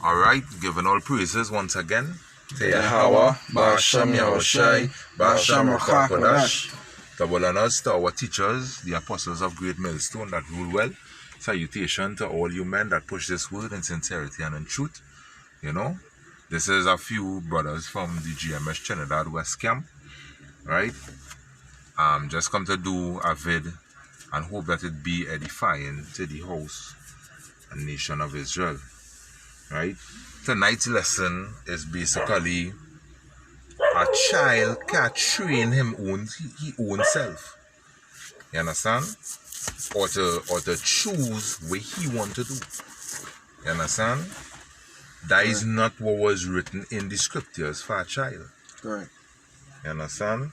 Alright, giving all praises once again to Yahweh, Ba'ashem Yahushai, Ba'ashem Kodash. Double honors to our teachers, the apostles of Great Millstone that rule well. Salutation to all you men that push this word in sincerity and in truth. You know, this is a few brothers from the GMS Trinidad West Camp, right? Just come to do a vid and hope that it be edifying to the house and nation of Israel, right? Tonight's lesson is basically a child can't train him his own self. You understand? Or to choose what he want to do. You understand? That is not what was written in the scriptures for a child. Correct. You understand?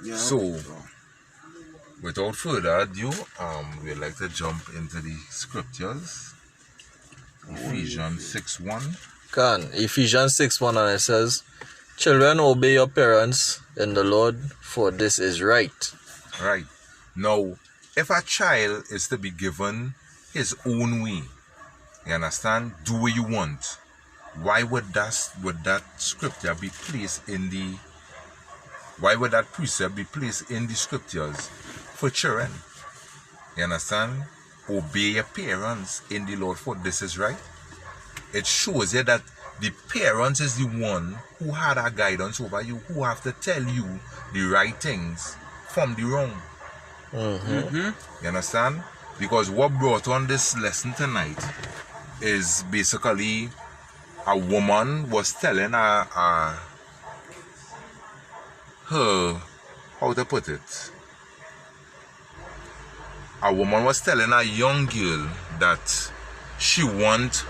Yeah. So, without further ado, we'd like to jump into the scriptures. Ephesians 6:1. Ephesians 6:1, and it says, "Children, obey your parents in the Lord, for this is right." Right. Now, if a child is to be given his own way, you understand, do what you want, why would that scripture be placed in the, why would that precept be placed in the scriptures for children? You understand? Obey your parents in the Lord, for this is right. It shows you that the parents is the one who had a guidance over you, who have to tell you the right things from the wrong. You understand? Because what brought on this lesson tonight is basically a woman was telling her, how to put it? A woman was telling a young girl that she want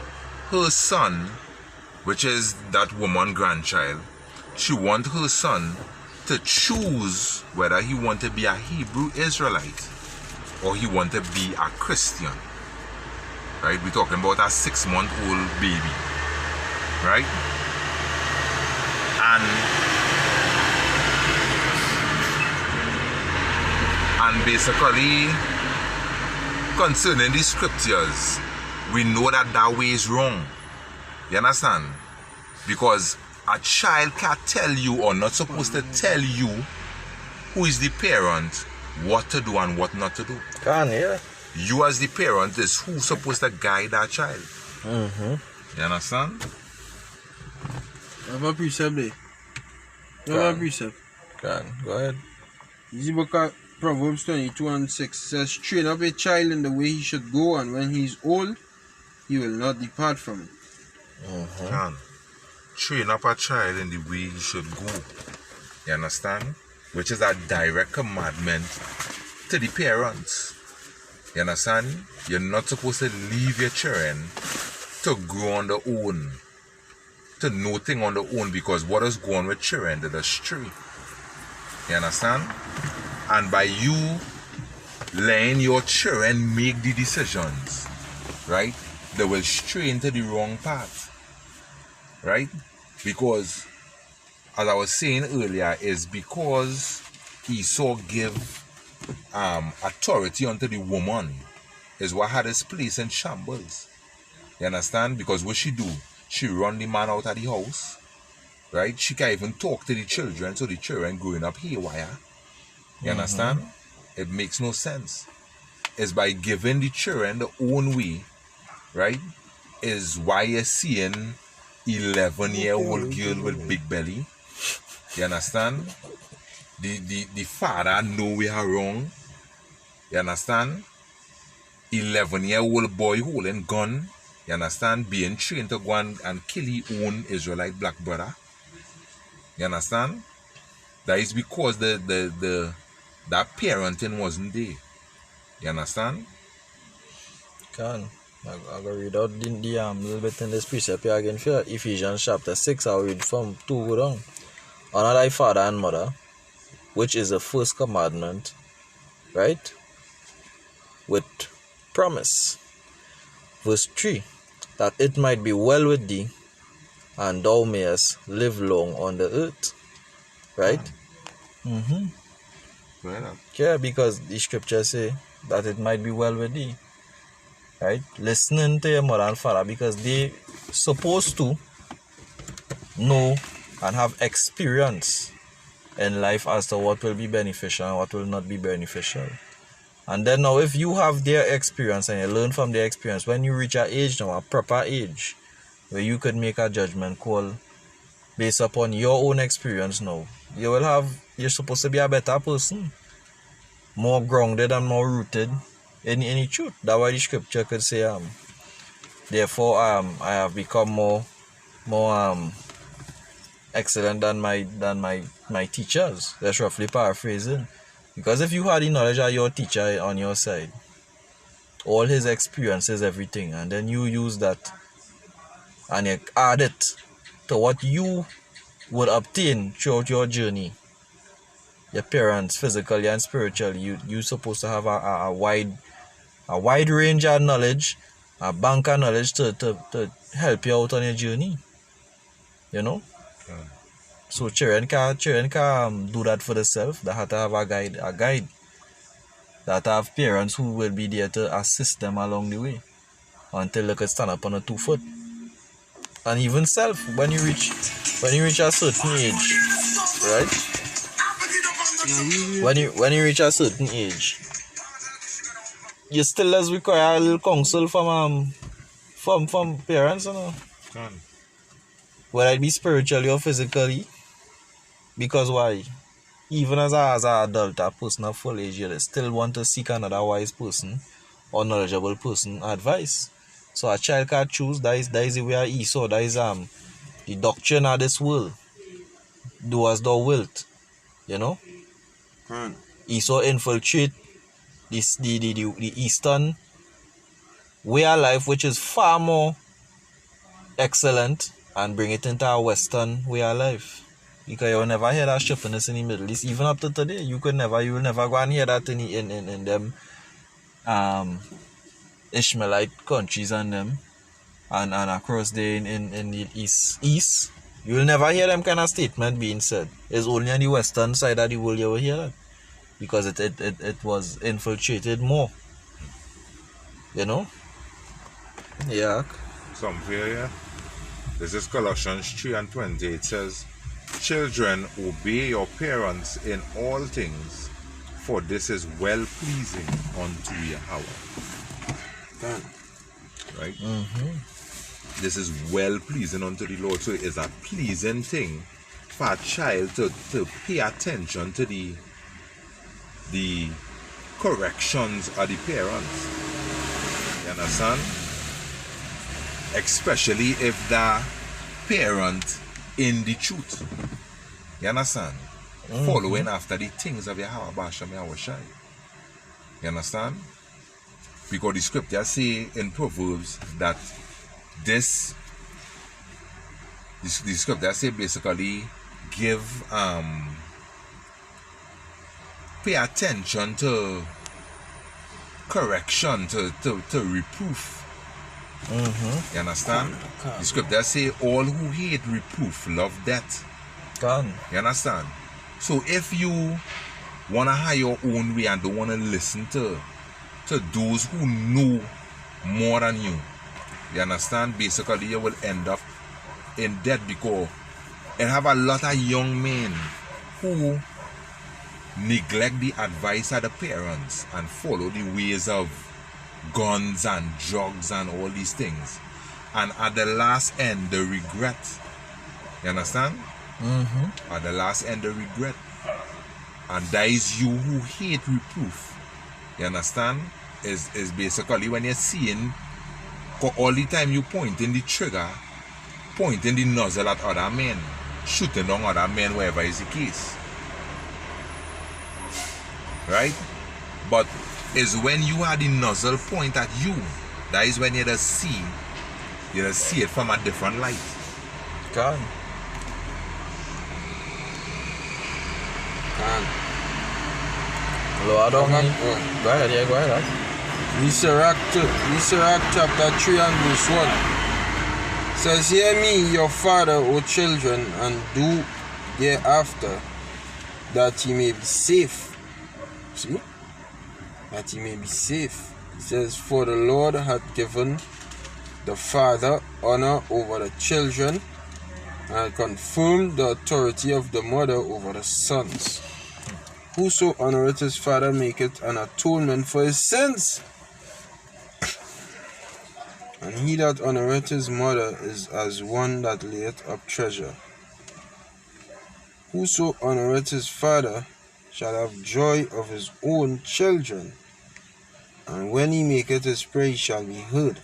her son, which is that woman grandchild, she want her son to choose whether he want to be a Hebrew Israelite or he want to be a Christian. Right? We're talking about a 6-month-old baby. Right? And basically, concerning the scriptures, we know that that way is wrong. You understand? Because a child can't tell you, or not supposed to tell you, who is the parent, what to do and what not to do. You as the parent is who's supposed to guide that child. You understand? I have a precept there. I have a precept. Go ahead. This is book of Proverbs 22:6 says, "Train up a child in the way he should go, and when he is old, he will not depart from it." Train up a child in the way he should go. You understand? Which is a direct commandment to the parents. You understand? You're not supposed to leave your children to grow on their own, to know things on their own, because what is going with children, they're astray. You understand? And by you letting your children make the decisions, right, they will stray into the wrong path. Right? Because, as I was saying earlier, is because Esau give authority unto the woman is what had his place in shambles. You understand? Because what she do, she run the man out of the house, right? She can't even talk to the children, so the children growing up haywire. You understand? It makes no sense. It's by giving the children their own way, right, is why you're seeing 11-year-old girl with big belly. You understand? The father know we are wrong. You understand? 11-year-old boy holding gun. You understand? Being trained to go and kill his own Israelite black brother. You understand? That is because that parenting wasn't there. You understand? I'm going to read out the little bit in this precept here again for Ephesians chapter 6. I'll read from 2 down. "Honor thy father and mother, which is the first commandment," right, "with promise." Verse 3, "that it might be well with thee, and thou mayest live long on the earth." Right? Well, Yeah, because the scriptures say that it might be well with thee. right? Listening to your mother and father because they supposed to know and have experience in life as to what will be beneficial and what will not be beneficial. And then now if you have their experience and you learn from their experience, when you reach an age now, a proper age, where you could make a judgment call based upon your own experience now, you're supposed to be a better person, more grounded and more rooted in any truth. That's why the scripture could say, therefore I have become more excellent than my teachers. That's roughly paraphrasing. Because if you had the knowledge of your teacher on your side, all his experiences, everything, and then you use that and you add it to what you would obtain throughout your journey, your parents, physically and spiritually, you're supposed to have a wide range of knowledge, a bank of knowledge to help you out on your journey. You know? So children can do that for themselves. They have to have a guide. That have parents who will be there to assist them along the way until they can stand up on a 2 foot. And even self, when you reach a certain age, right? When you reach a certain age, you still does require a little counsel from parents, you know. Whether it be spiritually or physically. Because why? Even as an adult, a person of full age, you still want to seek another wise person or knowledgeable person advice. So a child can choose. That is the way of Esau. That is the doctrine of this world. Do as thou wilt. You know? Esau infiltrate the Eastern way of life, which is far more excellent, and bring it into a Western way of life. Because you will never hear that shippiness in the Middle East. Even up to today, you will never go and hear that in them Ishmaelite countries and them and across there in the east. You will never hear them kind of statement being said. It's only on the western side of the world you will hear that. Because it was infiltrated more. You know? Yeah. Somewhere, yeah. This is Colossians 3:20. It says, children, obey your parents in all things, for this is well pleasing unto Yahweh. Right? This is well pleasing unto the Lord. So it is a pleasing thing for a child to pay attention to the corrections of the parents. You understand? Especially if the parent in the truth. You understand? Following after the things of Yahweh Basham Yahushai. You understand? Because the scripture say in Proverbs that the scripture say basically give pay attention to correction, to reproof. You understand? The scripture say all who hate reproof love death. You understand? So if you wanna have your own way and don't wanna listen to those who know more than you understand? Basically you will end up in debt, because you have a lot of young men who neglect the advice of the parents and follow the ways of guns and drugs and all these things, and at the last end the regret. You understand? At the last end the regret. And that is you who hate reproof. You understand? Is basically when you're seeing all the time you pointing the trigger, pointing the nozzle at other men, shooting down other men, wherever is the case. Right? But is when you have the nozzle point at you, that is when you just see it from a different light. God. Lord, go ahead. Sirach chapter 3 and verse 1 says, hear me, your father, O children, and do thereafter, that ye may be safe. See? That ye may be safe. It says, for the Lord hath given the father honor over the children, and confirmed the authority of the mother over the sons. Whoso honoreth his father maketh an atonement for his sins, and he that honoreth his mother is as one that layeth up treasure. Whoso honoreth his father shall have joy of his own children, and when he maketh his prayer he shall be heard.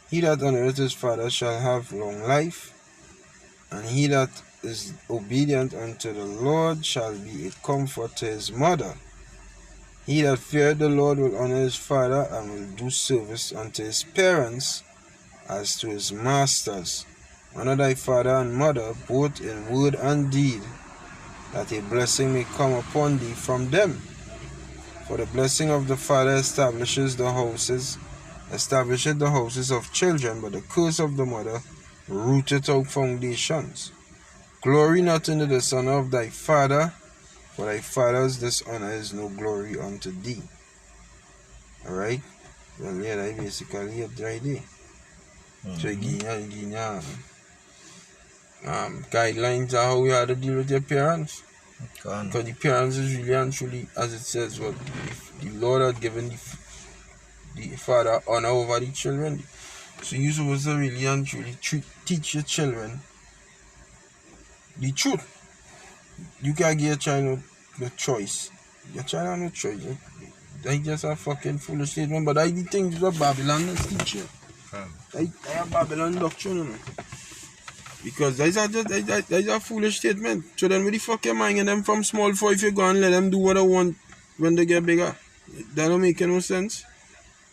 He that honoreth his father shall have long life, and he that is obedient unto the Lord shall be a comfort to his mother. He that feareth the Lord will honor his father, and will do service unto his parents as to his masters. Honor thy father and mother, both in word and deed, that a blessing may come upon thee from them. For the blessing of the father establisheth the houses of children, but the curse of the mother rooteth out foundations. Glory not in the dishonor of thy father, for thy father's dishonor is no glory unto thee. Alright? Well, yeah, that basically it right there. So, give you guidelines on how you have to deal with your parents. Because the parents is really and truly, as it says, what the Lord had given the father honor over the children. So you're supposed to really and truly teach your children the truth. You can't give your child no choice. Your child has no choice. That's just a fucking foolish statement. But I the things that Babylon is teaching. I have Babylon doctrine, you know. Because that's a foolish statement. So then with the fucking mind and them from small for if you go and let them do what they want when they get bigger. That don't make no sense.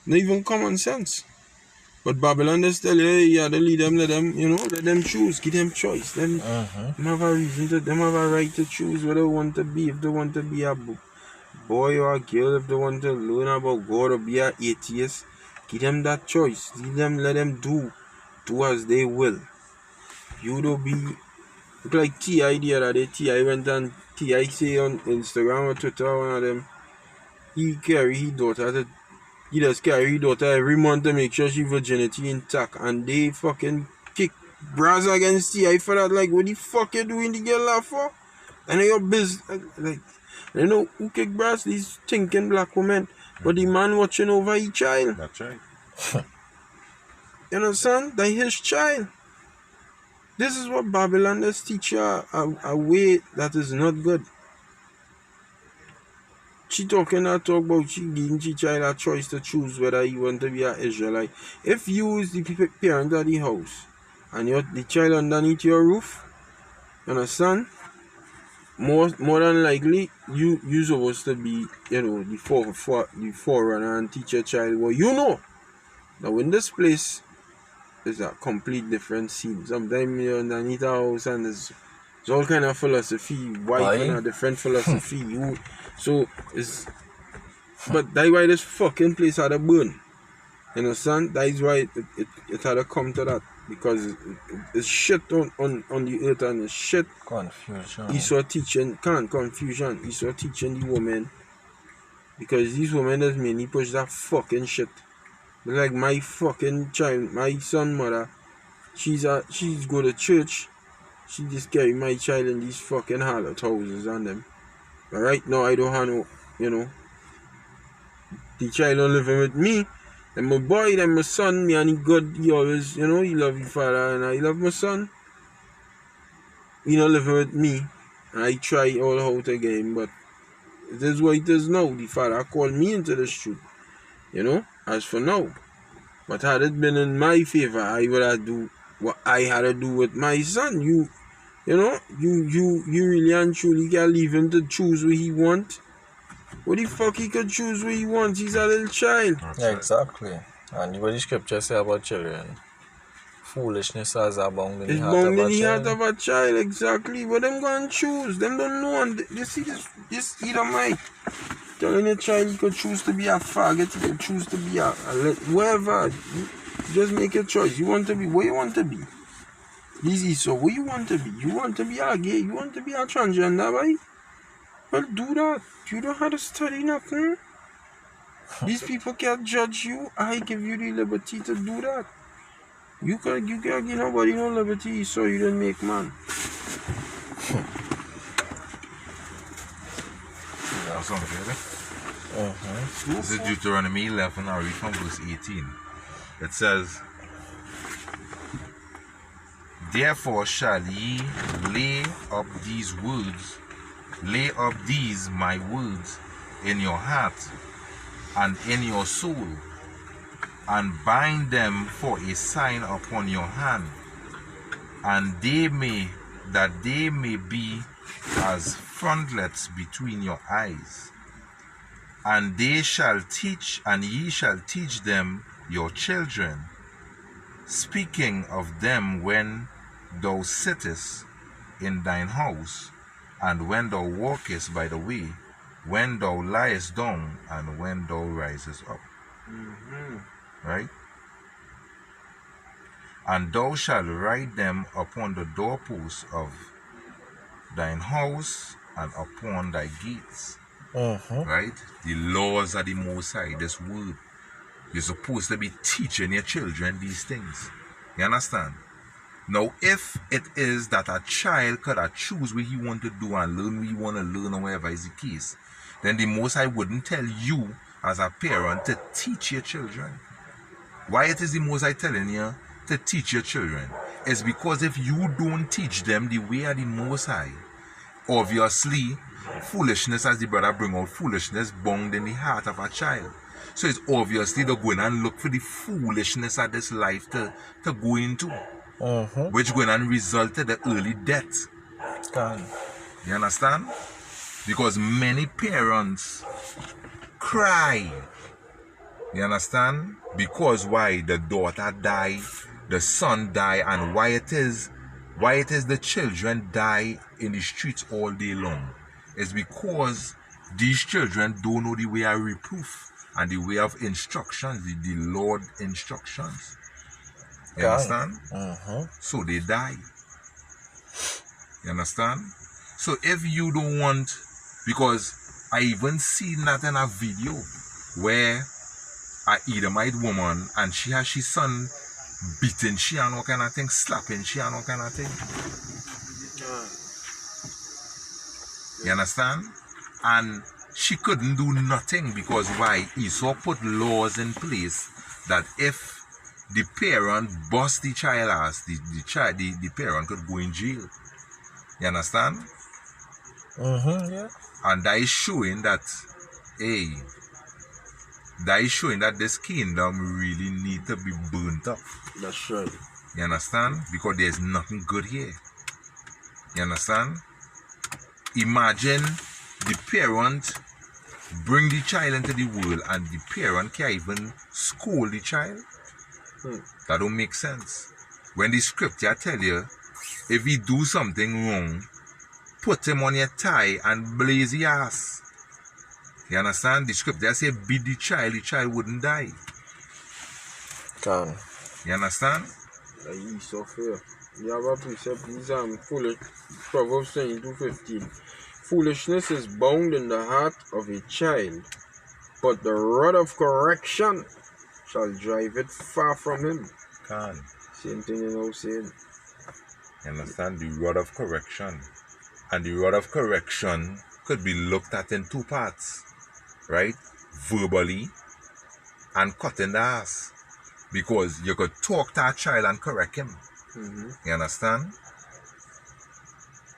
Not even common sense. But Babylon just tell you, hey, yeah, they lead them, let them choose, give them choice. Them have a reason to, them have a right to choose what they want to be. If they want to be a boy or a girl, if they want to learn about God or be an atheist, give them that choice. Let them do as they will. You don't be like T.I. the other day. T.I. went and T.I. say on Instagram or Twitter, one of them, he carry his daughter he just carry his daughter every month to make sure she virginity intact, and they fucking kick brass against T.I. for that. Like, what the fuck you doing the girl laugh for? And your business, like, you know who kick brass? These thinking black women, but the man watching over his child. That's right. You know, son, that's his child. This is what Babylon does teach you a way that is not good. She talking that talk about she giving she child a choice to choose whether you want to be an Israelite. If you is the parent of the house and the child underneath your roof, you understand? More than likely you supposed to be, you know, the forerunner and teach your child what you know. Now in this place is a complete different scene. Sometimes you're underneath a house and there's all kind of philosophy, white and a different philosophy. So it's, but that's why this fucking place had a burn. You understand? That is why it had to come to that, because it's shit on the earth and it's shit. Confusion. Esau teaching, confusion. Esau teaching the woman, because these women just mainly push that fucking shit. Like my fucking child, my son mother, she's go to church. She just carry my child in these fucking harlot houses and them. But right now I don't have no, you know, the child don't living with me. And my boy, and my son, me and he good, he always, you know, he love his father and I love my son. He not living with me. And I try all how to get him, but it is what it is now. The father called me into the street, you know, as for now. But had it been in my favor, I would have do what I had to do with my son. You know, you really and truly can leave him to choose what he want. What the fuck he could choose what he wants? He's a little child. Yeah, exactly. And what the scripture say about children? Foolishness is abound in the heart of a child. It's bound in the heart of a child, exactly. But them go and choose. Them don't know. And you see this either might. Telling a child you could choose to be a faggot, you could choose to be a whatever. You just make a choice. You want to be what you want to be. Easy, so what you want to be? You want to be a gay? You want to be a transgender, right? Well, do that. You don't have to study nothing. These people can't judge you. I give you the liberty to do that. You can't give nobody no liberty, so you don't make man. That's something. This is Deuteronomy 11, I read from verse 18. It says, "Therefore shall ye lay up these my words in your heart and in your soul, and bind them for a sign upon your hand, and that they may be as frontlets between your eyes. And ye shall teach them your children, speaking of them when thou sittest in thine house, and when thou walkest by the way, when thou liest down, and when thou risest up." Right? "And thou shalt write them upon the doorposts of thine house and upon thy gates." Right? The laws of the Most High, this word. You're supposed to be teaching your children these things. You understand? Now, if it is that a child could choose what he want to do and learn what he want to learn or whatever is the case, then the Most High wouldn't tell you as a parent to teach your children. Why it is the Most High telling you to teach your children? It's because if you don't teach them the way of the Most High, obviously, foolishness, as the brother bring out, foolishness bound in the heart of a child. So it's obviously they're going and look for the foolishness of this life to go into, which going and result in the early death. You understand? Because many parents cry. You understand? Because why? The daughter die, the son die, and why it is the children die in the streets all day long. It's because these children don't know the way of reproof and the way of instructions, the Lord instructions. You understand? So they die. You understand? So if you don't want, because I even seen that in a video where a Edomite woman and she has his son beating she and all kind of thing, slapping she and all kind of thing. You understand? And she couldn't do nothing because why? Esau put laws in place that if the parent bust the child ass, the parent could go in jail. You understand? Yeah. And that is showing that, this kingdom really need to be burnt up. That's right. You understand? Because there's nothing good here. You understand? Imagine the parent bring the child into the world and the parent can't even scold the child. That don't make sense. When the scripture tell you, if he do something wrong, put him on your thigh and blaze his ass. You understand? The scripture say beat the child wouldn't die. You understand? Esau fear. You have a precept, these foolish. Proverbs 22:15. Foolishness is bound in the heart of a child, but the rod of correction shall drive it far from him. Same thing you know saying. You understand? The rod of correction. And the rod of correction could be looked at in two parts. Right? Verbally and cutting the ass. Because you could talk to a child and correct him. You understand?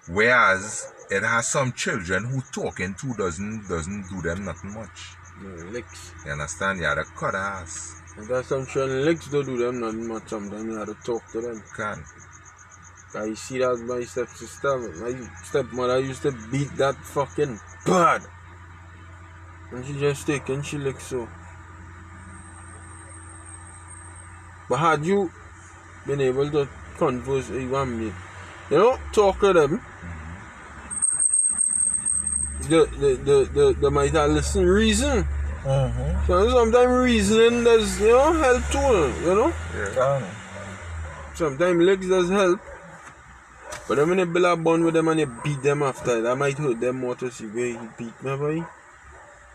Whereas it has some children who talking to doesn't do them nothing much. Licks. You understand? You have to cut the ass. And there's some children licks don't do them nothing much. Sometimes you have to talk to them. I see that my stepsister, my stepmother used to beat that fucking bad. And she just take and she licks so. But had you been able to converse with your mate, you know, talk to them, they might have listen reason. So sometimes reasoning does, help too, Sometimes legs does help. But then when you build a bond with them and you beat them after, that might hurt them more to see where he beat me, boy.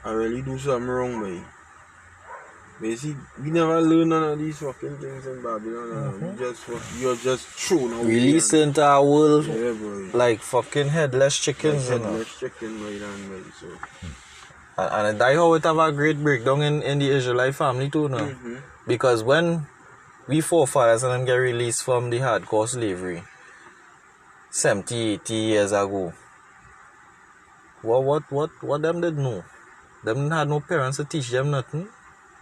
I really do something wrong, boy. But you see, we never learn none of these fucking things in Babylon. You're just thrown away. Released into our world boy. like fucking headless chickens, Like you know. headless chicken, right and right, so. And that how it have a great breakdown in the Israelite family too now. Because when we forefathers and them get released from the hardcore slavery 70, 80 years ago, what them did know? Them didn't had no parents to teach them nothing.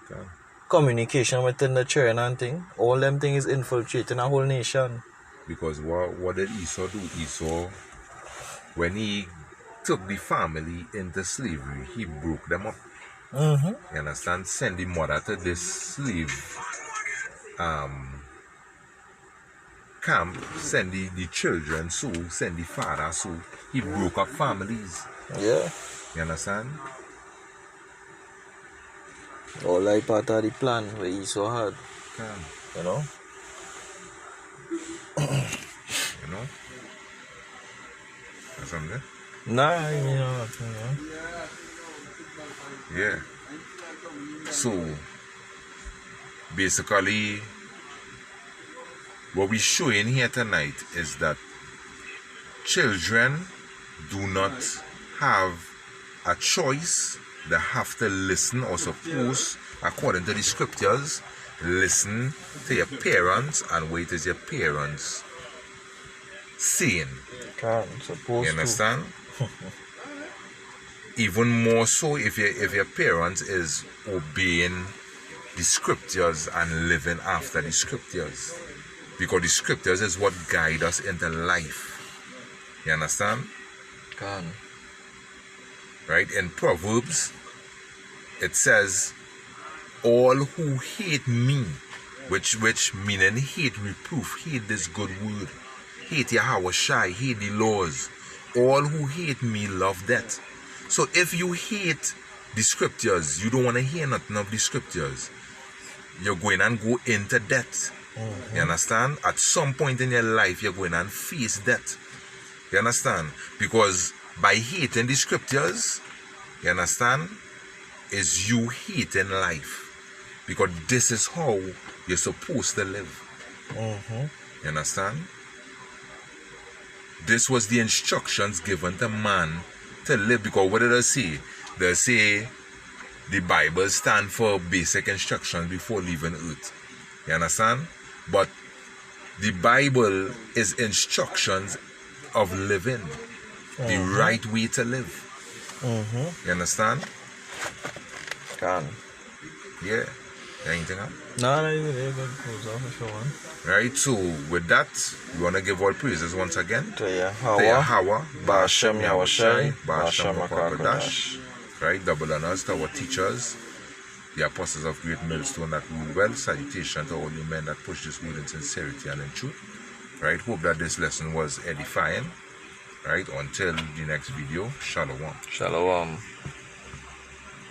Okay. Communication within the children and thing. All them thing is infiltrating a whole nation. Because what did Esau do? Esau, when he took the family into slavery, he broke them up. You understand? Send the mother to this slave camp, send the children so, send the father so. He broke up families. Yeah. You understand? All like part of the plan where Esau had. You know? You know? Or something? Nah, I mean, you know. Yeah. So, basically, what we're showing here tonight is that children do not have a choice. They have to listen or suppose, according to the scriptures, listen to your parents and what is your parents saying. You understand? Even more so if your parents is obeying the scriptures and living after the scriptures. Because the scriptures is what guide us into life. You understand? Right? In Proverbs, it says, all who hate me, which meaning hate reproof, hate this good word, hate Yahweh Shai, hate the laws. All who hate me love death. So if you hate the scriptures, you don't want to hear nothing of the scriptures, you're going and go into death. You understand? At some point in your life, you're going and face death. You understand? Because by hating the scriptures, you understand, is you hating life. Because this is how you're supposed to live. You understand? This was the instructions given to man to live. Because what did they say? They say the Bible stands for basic instructions before leaving earth. You understand? But the Bible is instructions of living. The right way to live. You understand? Yeah. Anything else? No, you're good. Close off if you want. Right, so with that, we want to give all praises once again To to Yahweh, Ba'ashem Yahushai, Ba'ashem Ba'ashem Makakadash. Right, double honors to our teachers, the apostles of Great Millstone that rule well. Salutation to all you men that push this word in sincerity and in truth. Right, hope that this lesson was edifying. Right, until the next video, Shalom. Shalom.